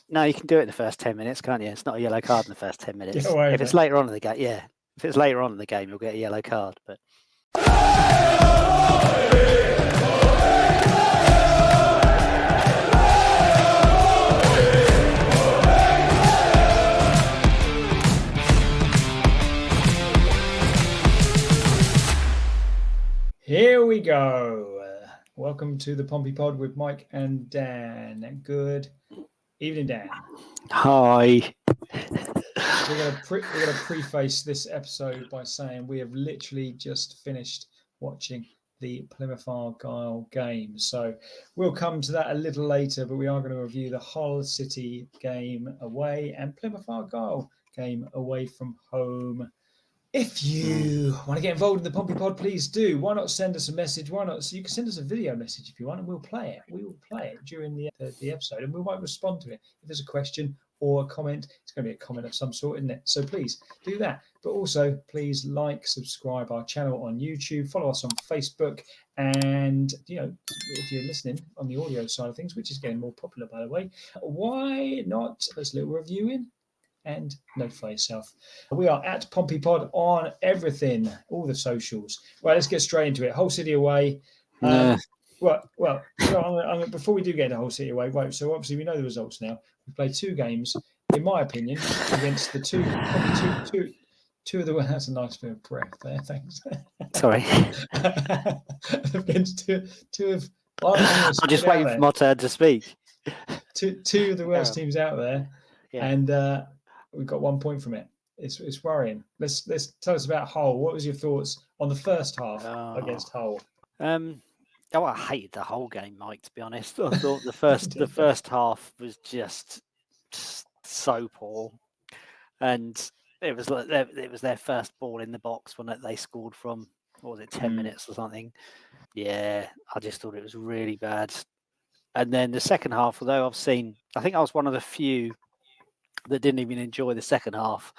No, you can do it in the first 10 minutes, can't you? It's not a yellow card in the first 10 minutes. Get away If with it's it. later on in the game, yeah. If it's later on in the game, you'll get a yellow card. But Here we go. Welcome to the Pompey Pod with Mike and Dan. Good evening, Dan. hi. We're gonna preface this episode by saying we have literally just finished watching the Plymouth Argyle game. So we'll come to that a little later, but we are going to review the Hull City game away and Plymouth Argyle game away from home. If you want to get involved in the Pompey Pod, please do. Why not send us a message? Why not? So you can send us a video message if you want, and we'll play it. We will play it during the episode, and we might respond to it. If there's a question or a comment, it's going to be a comment of some sort, isn't it? So please do that. But also, please like, subscribe our channel on YouTube, follow us on Facebook, and if you're listening on the audio side of things, which is getting more popular, by the way, why not? Let's little reviewing. And notify yourself. We are at Pompey Pod on everything, all the socials. Right, let's get straight into it. Hull City away. Before we do get into Hull City away, right? So obviously we know the results now. We played two games, in my opinion, against the two of the. That's a nice bit of breath there. Thanks. Sorry. Against two of. I'm just waiting for my turn to speak. Two of the worst teams out there, and. We've got 1 point from it. It's worrying. Let's tell us about Hull. What was your thoughts on the first half against Hull? I hated the whole game, Mike. To be honest, I thought the first half was just so poor, and it was their first ball in the box when they scored from 10 minutes or something. Yeah, I just thought it was really bad. And then the second half, although I think I was one of the few that didn't even enjoy the second half.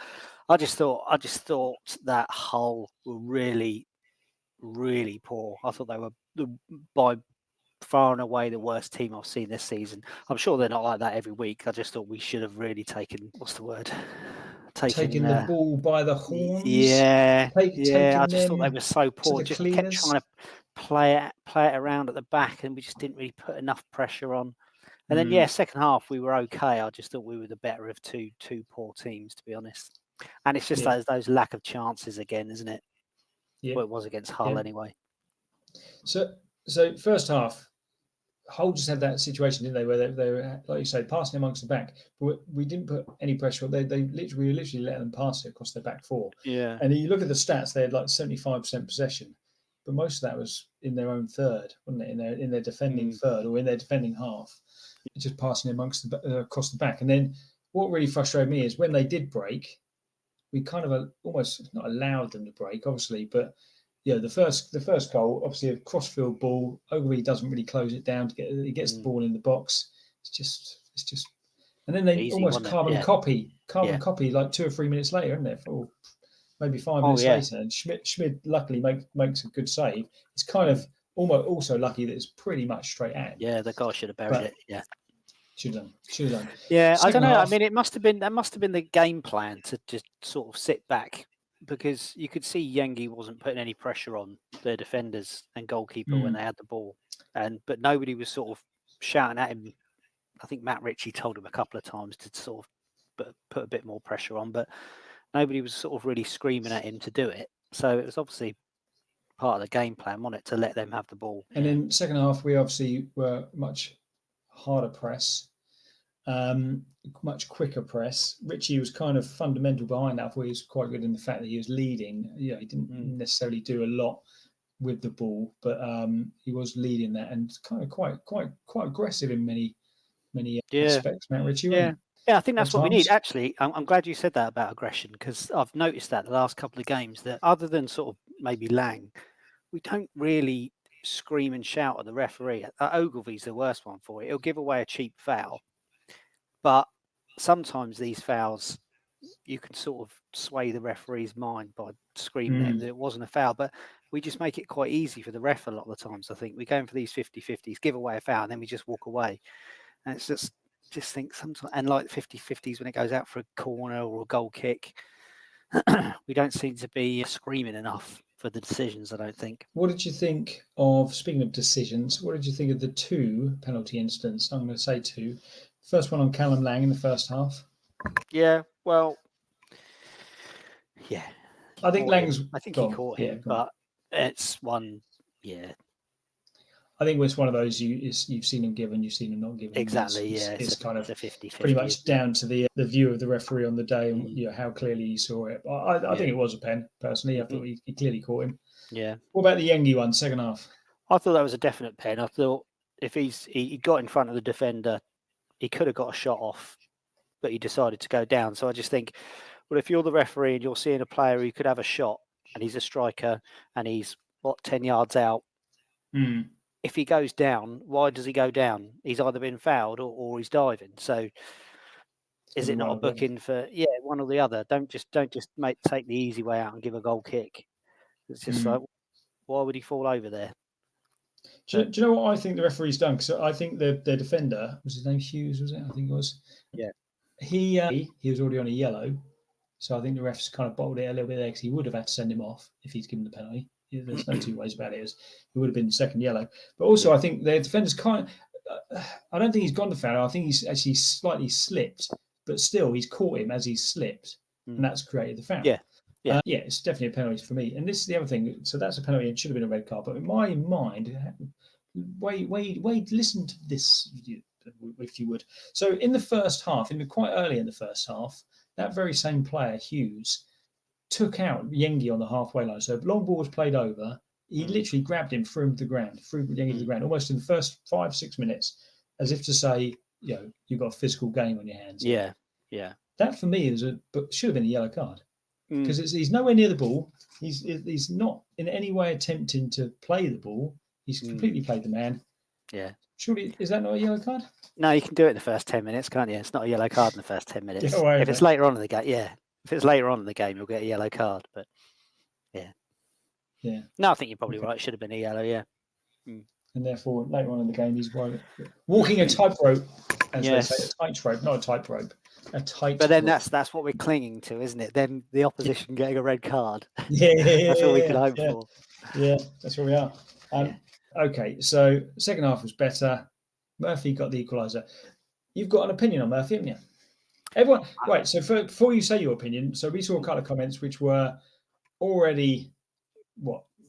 I just thought that Hull were really, really poor. I thought they were by far and away the worst team I've seen this season. I'm sure they're not like that every week. I just thought we should have really taken taking the ball by the horns. Yeah. I just thought they were so poor. Just kept trying to play it around at the back, and we just didn't really put enough pressure on. And then, second half, we were okay. I just thought we were the better of two poor teams, to be honest. And it's just those lack of chances again, isn't it? Yeah. Well, it was against Hull anyway. So first half, Hull just had that situation, didn't they, where they were, like you say, passing amongst the back. But we didn't put any pressure on. We literally let them pass it across their back four. Yeah. And you look at the stats, they had like 75% possession. But most of that was in their own third, wasn't it? In their defending third or in their defending half. Just passing across the back. And then what really frustrated me is when they did break, we kind of almost not allowed them to break, obviously, but the first goal, obviously a crossfield ball. Ogilvy doesn't really close it down he gets the ball in the box. It's just, and then they almost carbon copy like 2 or 3 minutes later, isn't it? Or maybe 5 minutes later, and Schmid luckily makes a good save. It's kind of almost also lucky that it's pretty much straight at. Yeah, the guy should have buried it. Yeah. Should have done. Yeah, I don't know. I mean, that must have been the game plan to just sort of sit back, because you could see Yengi wasn't putting any pressure on their defenders and goalkeeper when they had the ball, but nobody was sort of shouting at him. I think Matt Ritchie told him a couple of times to sort of put a bit more pressure on, but nobody was sort of really screaming at him to do it. So it was obviously part of the game plan, wasn't it, to let them have the ball. And then second half, we obviously were much harder press, much quicker press. Ritchie was kind of fundamental behind that. I thought he was quite good in the fact that he was leading. He didn't necessarily do a lot with the ball, but he was leading that and kind of quite aggressive in many aspects. Matt Ritchie. Yeah, I think that's what we need. Actually, I'm glad you said that about aggression, because I've noticed that the last couple of games that other than sort of maybe Lang, we don't really scream and shout at the referee. Ogilvy's the worst one for it. He'll give away a cheap foul, but sometimes these fouls, you can sort of sway the referee's mind by screaming at him that it wasn't a foul. But we just make it quite easy for the ref a lot of the times. I think we go in for these 50-50s, give away a foul, and then we just walk away. And it's just, just think sometimes, and like 50-50s when it goes out for a corner or a goal kick, we don't seem to be screaming enough for the decisions, I don't think. What did you think of, speaking of decisions, what did you think of the 2 penalty incidents? I'm going to say 2. First one on Callum Lang in the first half. Yeah, well, yeah. I think Lang's I think gone. he caught Yeah, him, go on. but it's one, yeah. I think it's one of those you've seen him given, you've seen him not given. Exactly, It's kind of a 50-50. pretty much down to the view of the referee on the day and Mm. how clearly he saw it. I think it was a pen, personally. I thought he clearly caught him. Yeah. What about the Yengi one, second half? I thought that was a definite pen. I thought if he got in front of the defender, he could have got a shot off, but he decided to go down. So I just think, well, if you're the referee and you're seeing a player who could have a shot and he's a striker and he's 10 yards out, if he goes down, why does he go down? He's either been fouled or he's diving. So is it not a booking for one or the other? Don't just take the easy way out and give a goal kick. It's just like, why would he fall over there? Do you know what I think the referee's done? Because I think the defender, was his name Hughes, was it? I think it was. Yeah. He was already on a yellow. So I think the refs kind of bottled it a little bit there because he would have had to send him off if he's given the penalty. There's no two ways about it. It would have been second yellow. But also, I think the defender's kind of, I don't think he's gone to foul. I think he's actually slightly slipped, but still he's caught him as he's slipped, and that's created the foul. Yeah, it's definitely a penalty for me. And this is the other thing. So that's a penalty. It should have been a red card. But in my mind, wait, listen to this, if you would. So in the first half, quite early in the first half, that very same player, Hughes, took out Yengi on the halfway line. So long ball was played over. He literally grabbed him, threw him to the ground, threw Yengi to the ground, almost in the first 5-6 minutes, as if to say, you've got a physical game on your hands. Yeah. That for me should have been a yellow card because he's nowhere near the ball. He's not in any way attempting to play the ball. He's completely played the man. Yeah. Surely, is that not a yellow card? No, you can do it in the first 10 minutes, can't you? It's not a yellow card in the first 10 minutes. If it's later on in the game, If it's later on in the game, you'll get a yellow card. But yeah. No, I think you're probably right. It should have been a yellow, And therefore, later on in the game, he's walking a tightrope, as they say, a tightrope, not a tightrope. A tight. But then that's what we're clinging to, isn't it? Then the opposition getting a red card. Yeah. That's all we can hope for. Yeah, that's where we are. Okay, so second half was better. Murphy got the equaliser. You've got an opinion on Murphy, haven't you? Everyone, right? So before you say your opinion, so we saw a couple of comments which were already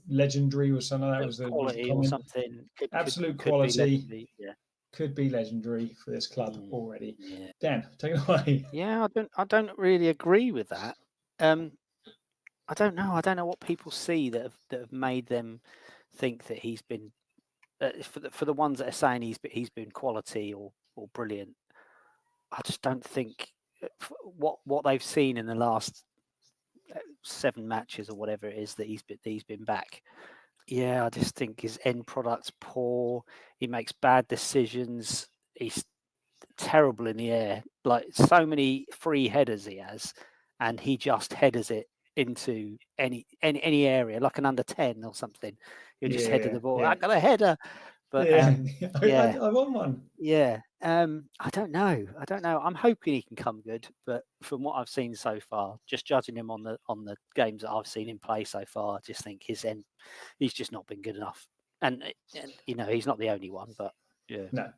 legendary or something. That was the quality or something. Absolute quality. Could be legendary for this club already. Yeah. Dan, take it away. Yeah, I don't really agree with that. I don't know. I don't know what people see that have made them think that he's been for the ones that are saying he's been quality or brilliant. I just don't think what they've seen in the last 7 matches or whatever it is that he's been back. Yeah, I just think his end product's poor. He makes bad decisions. He's terrible in the air. Like so many free headers he has, and he just headers it into any area, like an under 10 or something. He'll just header the ball. I got a header. But I want one. Yeah. I don't know. I'm hoping he can come good, but from what I've seen so far, just judging him on the games that I've seen him play so far, I just think he's just not been good enough. And he's not the only one, but No.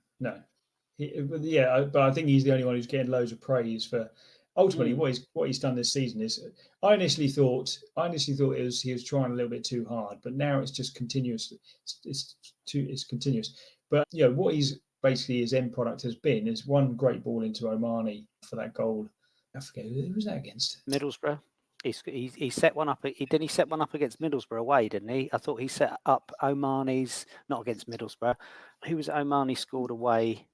But I think he's the only one who's getting loads of praise for ultimately what he's done this season. Is I initially thought he was trying a little bit too hard, but now it's just continuous. It's continuous. But what he's basically his end product has been is one great ball into Omani for that goal. I forget who was that against. Middlesbrough. He set one up. He set one up against Middlesbrough away, didn't he? I thought he set up Omani's not against Middlesbrough. Who was Omani scored away?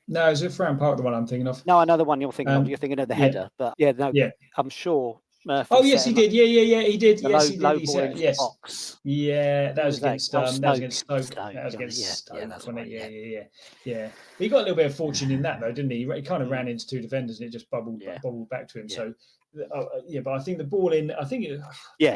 No, is it Fran Park the one I'm thinking of? No, another one you're thinking of. You're thinking of the header, but I'm sure Murphy. Oh yes, he did. Yeah, he did. Yes, he did. Low ball into the box. Yeah, that was against Stoke. That was against Stoke. That's right. Yeah. He got a little bit of fortune in that though, didn't he? He kind of ran into 2 defenders and it just bubbled back to him. Yeah. So, but I think the ball in.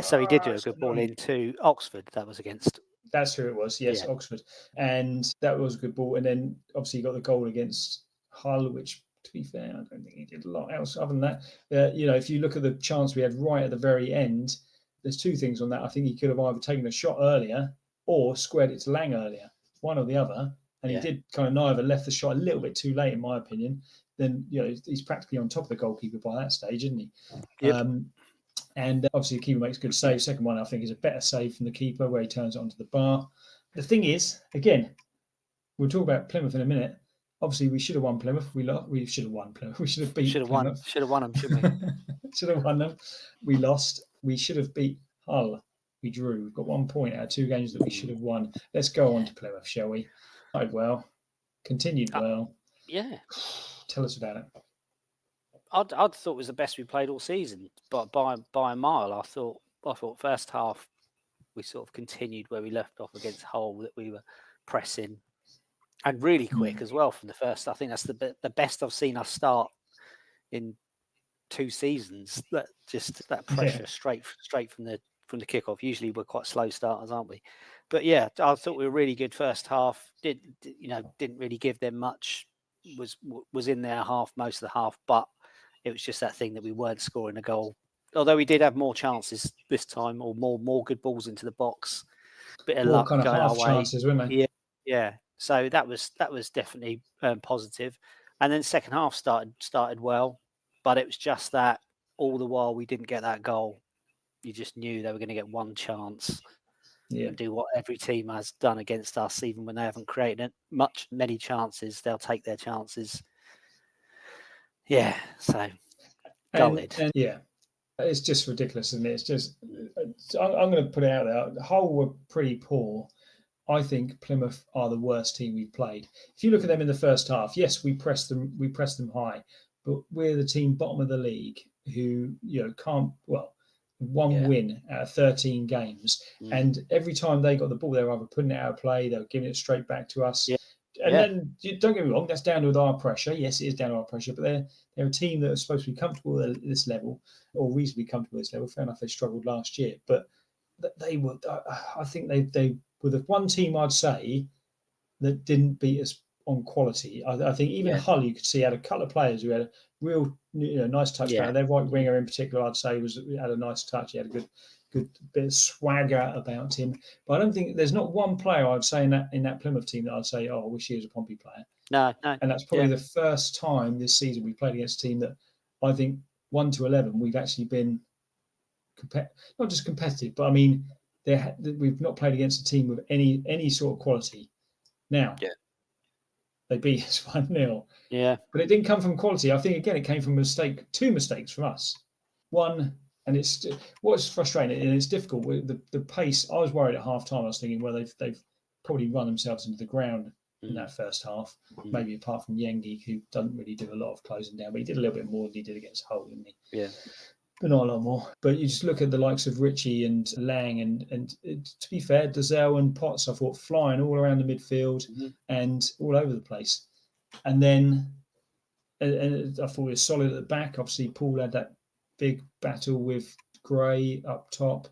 So he did do a good ball into Oxford. That was against. That's who it was. Yes, Oxford, and that was a good ball. And then obviously he got the goal against Hull, which, to be fair, I don't think he did a lot else other than that. If you look at the chance we had right at the very end, there's two things on that. I think he could have either taken a shot earlier or squared it to Lang earlier, one or the other. And he did kind of neither, left the shot a little bit too late, in my opinion. Then, he's practically on top of the goalkeeper by that stage, isn't he? Yep. And obviously the keeper makes a good save. Second one, I think, is a better save from the keeper where he turns it onto the bar. The thing is, again, we'll talk about Plymouth in a minute. Obviously, we should have won Plymouth. We should have won Plymouth. We should have beat Plymouth. Should have won them, shouldn't we? Should have won them. We lost. We should have beat Hull. We drew. We've got 1 point out of 2 games that we should have won. Let's go on to Plymouth, shall we? Started well. Continued well. Yeah. Tell us about it. I'd thought it was the best we played all season, but by a mile. I thought first half we sort of continued where we left off against Hull, that we were pressing and really quick as well from the first. I think that's the best I've seen us start in 2 seasons. That pressure straight from the kickoff. Usually we're quite slow starters, aren't we? But yeah, I thought we were really good first half. Didn't really give them much. Was in their half most of the half, but it was just that thing that we weren't scoring a goal. Although we did have more chances this time, or more good balls into the box. Bit of more luck kind of going half our way. chances, weren't they? Yeah. So that was definitely positive. And then second half started well, but it was just that all the while we didn't get that goal. You just knew they were going to get one chance and do what every team has done against us, even when they haven't created many chances. They'll take their chances. Yeah, so gutted. And it's just ridiculous, isn't it? It's just, I'm going to put it out there. Hull were pretty poor. I think Plymouth are the worst team we've played. If you look at them in the first half, yes, we pressed them high, but we're the team bottom of the league who can't one win out of 13 games, and every time they got the ball, they were either putting it out of play, they were giving it straight back to us. And then, don't get me wrong, that's down to our pressure. Yes, it is down to our pressure, but they're a team that are supposed to be comfortable at this level, or reasonably comfortable at this level. Fair enough, they struggled last year, but they were. I think they were the one team I'd say that didn't beat us on quality. I think even Hull, you could see, had a couple of players who had a real nice touch. Their right winger in particular, I'd say, had a nice touch. He had a good bit of swagger about him. But I don't think there's not one player I'd say in that Plymouth team that I'd say, oh, I wish he was a Pompey player. No. And that's probably the first time this season we played against a team that I think 1 to 11 we've actually been not just competitive, but I mean we've not played against a team with any sort of quality. Now, they beat us 1-0. Yeah. But it didn't come from quality. I think, again, it came from two mistakes from us. One, and it's what's frustrating, and it's difficult, with the pace. I was worried at half-time. I was thinking, well, they've probably run themselves into the ground in that first half, maybe apart from Yengi, who doesn't really do a lot of closing down, but he did a little bit more than he did against Hull, didn't he? Yeah. But not a lot more. But you just look at the likes of Ritchie and Lang, and to be fair, Dazelle and Potts, I thought, flying all around the midfield and all over the place. And then I thought we were solid at the back. Obviously, Paul had that big battle with Gray up top.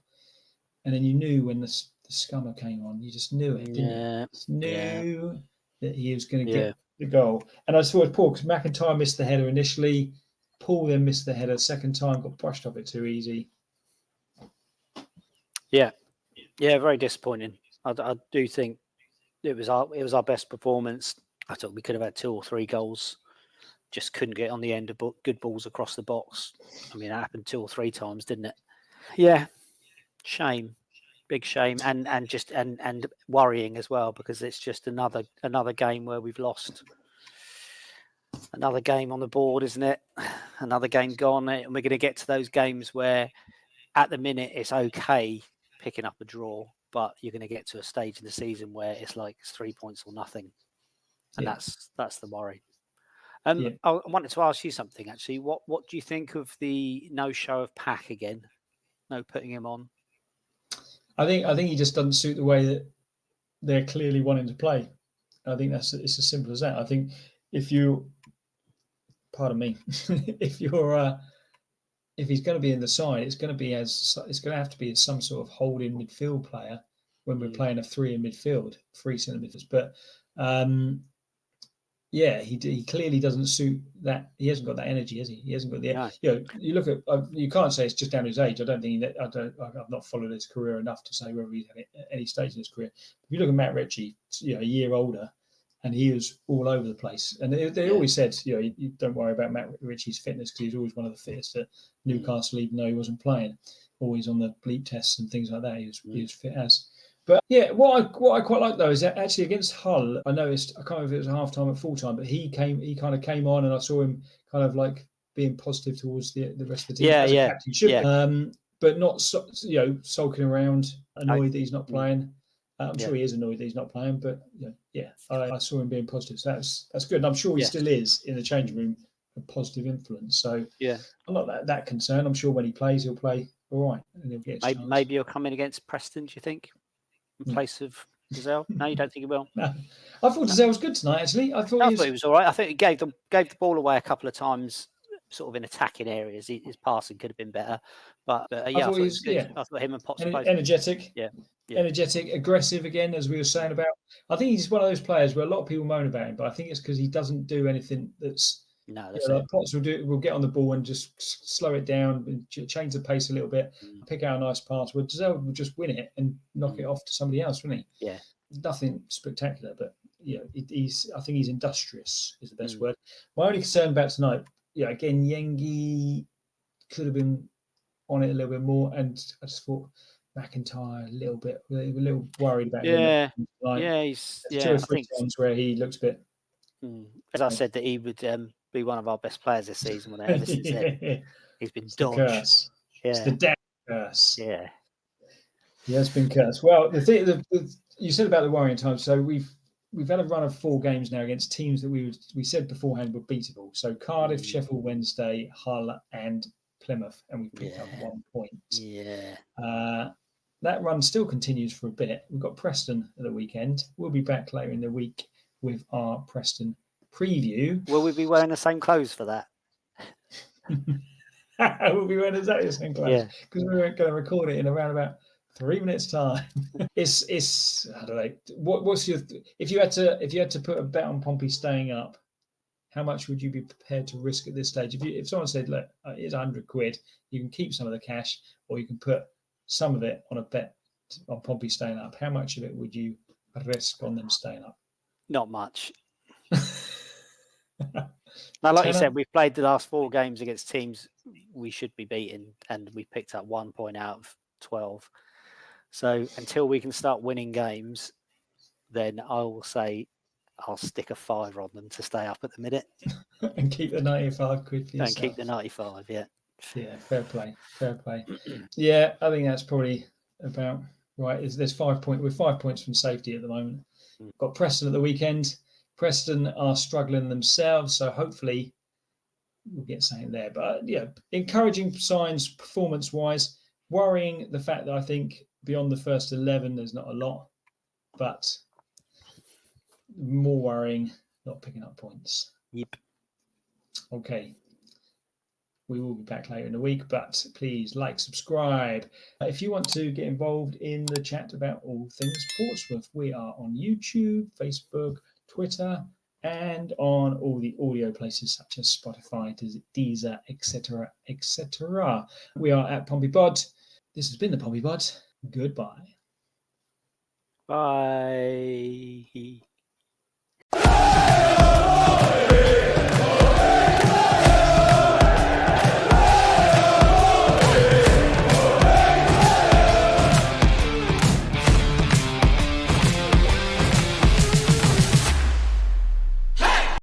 And then you knew when the scummer came on, you just knew it, didn't you? Just knew that he was going to get the goal. And I saw it poor because McIntyre missed the header initially. Paul then missed the header second time, got brushed off it too easy. Yeah, very disappointing. I do think it was our best performance. I thought we could have had 2 or 3 goals, just couldn't get on the end of good balls across the box. I mean, it happened 2 or 3 times, didn't it? Yeah, shame, big shame, and worrying as well, because it's just another game where we've lost. Another game on the board, isn't it? Another game gone, and we're going to get to those games where, at the minute, it's okay picking up a draw, but you're going to get to a stage in the season where it's 3 points or nothing, and that's the worry. I wanted to ask you something, actually. What do you think of the no show of Pack again? No putting him on. I think he just doesn't suit the way that they're clearly wanting to play. I think it's as simple as that. I think if you, pardon me, if he's going to be in the side, it's going to have to be as some sort of holding midfield player when we're playing a 3 in midfield, 3 centre midfielders. But Yeah, he clearly doesn't suit that. He hasn't got that energy, has he? He hasn't got the. No. You look at. You can't say it's just down to his age. I don't think. I've not followed his career enough to say whether he's had any stage in his career. If you look at Matt Ritchie, a year older, and he was all over the place. And they always said, you don't worry about Matt Ritchie's fitness because he was always one of the fittest at Newcastle, even though he wasn't playing. Always on the bleep tests and things like that. He was fit as. But yeah, what I quite like though is that actually against Hull, I noticed, I can't remember if it was half time or full time, but he kind of came on, and I saw him kind of like being positive towards the rest of the team as a captain should, but not sulking around, annoyed that he's not playing. I'm sure he is annoyed that he's not playing, but I saw him being positive, so that's good. And I'm sure he still is in the changing room a positive influence. So I'm not that concerned. I'm sure when he plays, he'll play all right, and he'll get his chance. Maybe he'll come in against Preston. Do you think? In place of Giselle? No, you don't think he will? No. I thought Giselle was good tonight, actually. I thought he was all right. I think he gave the ball away a couple of times, sort of in attacking areas. His passing could have been better. But I thought he was good. I thought him and Potts both energetic. Energetic, aggressive again, as we were saying about. I think he's one of those players where a lot of people moan about him, but I think it's because he doesn't do anything that's. No, that's like Potts will get on the ball and just slow it down, and change the pace a little bit, pick out a nice pass. Well, Giselle will just win it and knock it off to somebody else, wouldn't he? Yeah. Nothing spectacular, but I think he's industrious is the best word. My only concern about tonight, again, Yengi could have been on it a little bit more, and I just thought McIntyre a little worried about him. He's 2 or 3 times where he looks a bit. As I said, that he would be one of our best players this season. When ever since then, he's been dodged. It's the death curse. Yeah, he has been cursed. Well, the thing you said about the worrying times. So we've had a run of 4 games now against teams that we said beforehand were beatable. So Cardiff, Sheffield Wednesday, Hull, and Plymouth, and we picked up 1 point. Yeah. That run still continues for a bit. We've got Preston at the weekend. We'll be back later in the week with our Preston preview. Will we be wearing the same clothes for that? We'll be wearing exactly the same clothes because we're going to record it in around about 3 minutes' time. It's I don't know. What's your if you had to put a bet on Pompey staying up? How much would you be prepared to risk at this stage? If someone said, look, it's £100, you can keep some of the cash, or you can put some of it on a bet on Pompey staying up. How much of it would you risk on them staying up? Not much. Now, like you said, we've played the last 4 games against teams we should be beating, and we picked up 1 point out of 12. So until we can start winning games, then I will say I'll stick a £5 on them to stay up at the minute. And keep the £95 for yourself. And keep the 95, yeah. Yeah, fair play. Yeah, I think that's probably about right. There's 5 points. We're 5 points from safety at the moment. Got Preston at the weekend. Preston are struggling themselves, so hopefully we'll get something there. But encouraging signs performance-wise. Worrying the fact that I think beyond the first 11, there's not a lot. But more worrying, not picking up points. Yep. Okay. We will be back later in the week, but please subscribe. If you want to get involved in the chat about all things Portsmouth, we are on YouTube, Facebook, Twitter, and on all the audio places such as Spotify, Deezer, etc., etc. We are at Pompey Pod. This has been the Pompey Pod. Goodbye. Bye.